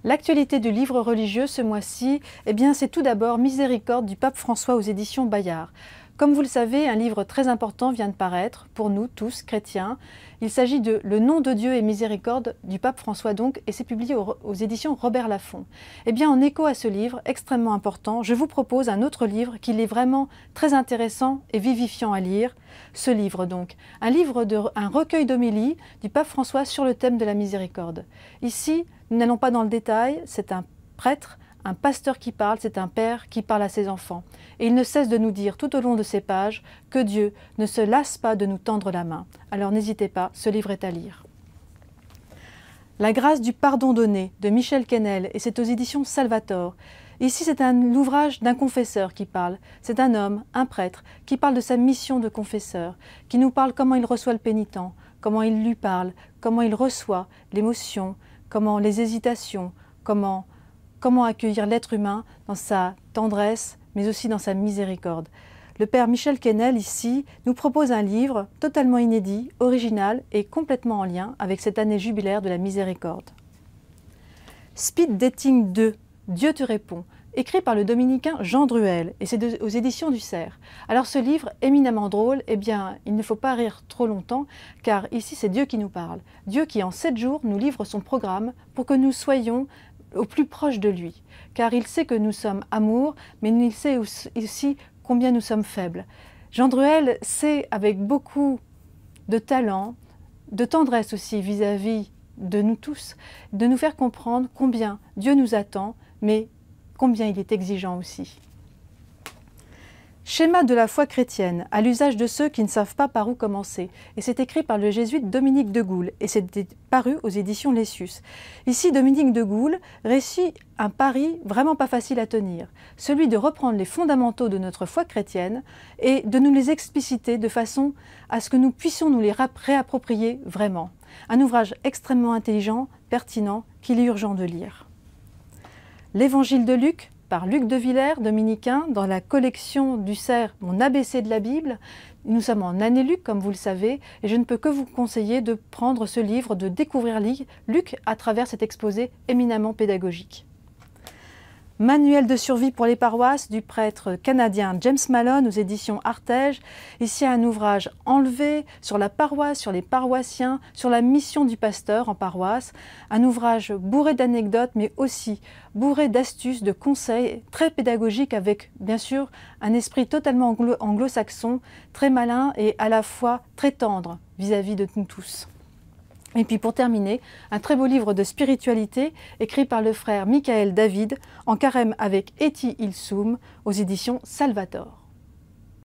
L'actualité du livre religieux ce mois-ci, c'est tout d'abord Miséricorde du pape François aux éditions Bayard. Comme vous le savez, un livre très important vient de paraître, pour nous tous, chrétiens. Il s'agit de Le nom de Dieu et miséricorde du pape François donc, et c'est publié aux éditions Robert Laffont. En écho à ce livre, extrêmement important, je vous propose un autre livre qui est vraiment très intéressant et vivifiant à lire. Ce livre donc, un recueil d'homélies du pape François sur le thème de la miséricorde. Ici, nous n'allons pas dans le détail, c'est un prêtre, un pasteur qui parle, c'est un père qui parle à ses enfants. Et il ne cesse de nous dire tout au long de ces pages que Dieu ne se lasse pas de nous tendre la main. Alors n'hésitez pas, ce livre est à lire. La grâce du pardon donné de Michel Quesnel, et c'est aux éditions Salvator. Ici, c'est l'ouvrage d'un confesseur qui parle. C'est un homme, un prêtre, qui parle de sa mission de confesseur, qui nous parle comment il reçoit le pénitent, comment il lui parle, comment il reçoit l'émotion, comment les hésitations, comment accueillir l'être humain dans sa tendresse, mais aussi dans sa miséricorde. Le père Michel Quesnel, ici, nous propose un livre totalement inédit, original et complètement en lien avec cette année jubilaire de la miséricorde. Speed Dating 2, Dieu te répond, écrit par le dominicain Jean Druel, et c'est aux éditions du Cerf. Alors ce livre, éminemment drôle, il ne faut pas rire trop longtemps, car ici c'est Dieu qui nous parle. Dieu qui en 7 jours nous livre son programme pour que nous soyons au plus proche de lui, car il sait que nous sommes amour, mais il sait aussi combien nous sommes faibles. Jean Druel sait, avec beaucoup de talent, de tendresse aussi vis-à-vis de nous tous, de nous faire comprendre combien Dieu nous attend, mais combien il est exigeant aussi. Schéma de la foi chrétienne, à l'usage de ceux qui ne savent pas par où commencer. Et c'est écrit par le jésuite Dominique de Goules, et c'est paru aux éditions Lessius. Ici, Dominique de Goules réussit un pari vraiment pas facile à tenir, celui de reprendre les fondamentaux de notre foi chrétienne et de nous les expliciter de façon à ce que nous puissions nous les réapproprier vraiment. Un ouvrage extrêmement intelligent, pertinent, qu'il est urgent de lire. L'Évangile de Luc, par Luc de Villers, dominicain, dans la collection du Cerf, mon ABC de la Bible. Nous sommes en année Luc, comme vous le savez, et je ne peux que vous conseiller de prendre ce livre, de découvrir Luc à travers cet exposé éminemment pédagogique. Manuel de survie pour les paroisses du prêtre canadien James Malone aux éditions Artege. Ici un ouvrage enlevé sur la paroisse, sur les paroissiens, sur la mission du pasteur en paroisse. Un ouvrage bourré d'anecdotes mais aussi bourré d'astuces, de conseils, très pédagogique avec bien sûr un esprit totalement anglo-saxon, très malin et à la fois très tendre vis-à-vis de nous tous. Et puis pour terminer, un très beau livre de spiritualité écrit par le frère Michael David en carême avec Eti Ilsoum aux éditions Salvator.